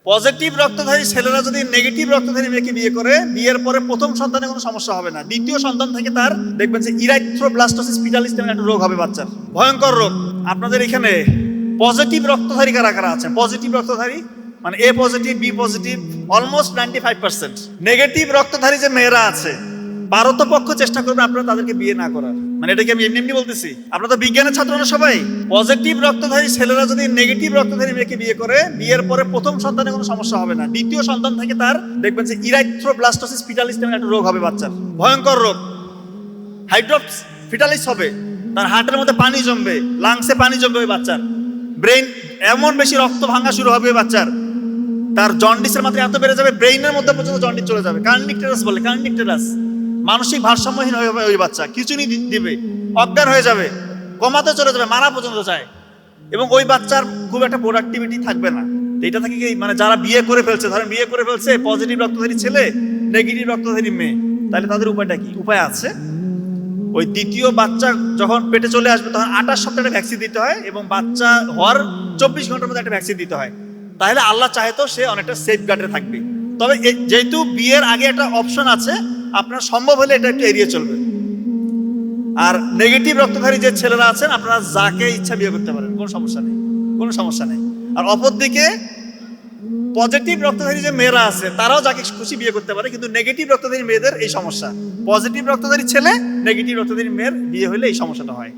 Positive রক্তধারী ছেলেরা যদি negative রক্তধারী মেয়েকে বিয়ে করে, বিয়ের পরে প্রথম সন্তানে কোনো সমস্যা হবে না, দ্বিতীয় সন্তান থেকে তার দেখবেন যে ইরাইথ্রোব্লাস্টোসিস পিটালিস নামে একটা রোগ হবে বাচ্চার, ভয়ঙ্কর রোগ। আপনাদের এখানে পজিটিভ রক্তধারী কারা কারা আছেন? পজিটিভ রক্তধারী মানে A positive, B positive, almost 95%। Negative রক্তধারী যে মেয়েরা আছে, পারতপক্ষ চেষ্টা করবে আপনারা তাদেরকে বিয়ে না করার। মানে এটাকে আমি এমনি এমনি বলতেছি, আপনারা তো বিজ্ঞানের ছাত্র না সবাই। পজিটিভ রক্তধারী ছেলেরা যদি নেগেটিভ রক্তধারী মেয়েকে বিয়ে করে, বিয়ের পরে প্রথম সন্তানে কোনো সমস্যা হবে না, দ্বিতীয় সন্তান থেকে তার দেখবেন যে ইরাইথ্রোব্লাস্টোসিস পিটালিস নামে একটা রোগ হবে বাচ্চার, ভয়ঙ্কর রোগ। হাইড্রোপস ফিটালিস হবে, তার হার্টের মধ্যে পানি জমবে, লাংসে পানি জমবে ওই বাচ্চার, ব্রেন এমন বেশি রক্ত ভাঙা শুরু হবে ওই বাচ্চার, তার জন্ডিসের মাত্রা এত বেড়ে যাবে, ব্রেইনের মধ্যে পর্যন্ত জন্ডিস চলে যাবে। কার্নিকটেরাস বলে, কার্নিকটেরাস, মানসিক ভারসাম্যহীন হয়ে যাবে ওই বাচ্চা, খিঁচুনি দিবে, অজ্ঞান হয়ে যাবে, কমাতে চলে যাবে, মারা পর্যন্ত যায়। এবং ওই বাচ্চার খুব একটা প্রোডাক্টিভিটি থাকবে না। এটা থেকে কি মানে যারা বিয়ে করে ফেলছে, ধরেন বিয়ে করে ফেলছে পজিটিভ রক্তধারী ছেলে, নেগেটিভ রক্তধারী মেয়ে, তাহলে তাদের উপায়টা কি? উপায় আছে। ওই দ্বিতীয় বাচ্চা যখন পেটে চলে আসবে তখন 28 সপ্তাহে একটা ভ্যাকসিন দিতে হয়, এবং বাচ্চা হওয়ার 24 ঘন্টার মধ্যে একটা ভ্যাকসিন দিতে হয়। তাহলে আল্লাহ চাহে তো সে অনেকটা সেফ গার্ডে থাকবে। তবে যেহেতু বিয়ের আগে একটা অপশন আছে, আপনার সম্ভব হলে এটা একটু এড়িয়ে চলবেন। আর নেগেটিভ রক্তধারী যে ছেলেরা আছেন, আপনারা যাকে ইচ্ছা বিয়ে করতে পারেন, কোনো সমস্যা নেই, কোনো সমস্যা নেই। আর অপরদিকে পজিটিভ রক্তধারী যে মেয়েরা আছে, তারাও যাকে খুশি বিয়ে করতে পারে, কিন্তু নেগেটিভ রক্তধারী মেয়েদের এই সমস্যা। পজিটিভ রক্তধারী ছেলে, নেগেটিভ রক্তধারী মেয়ের বিয়ে হলে এই সমস্যাটা হয়।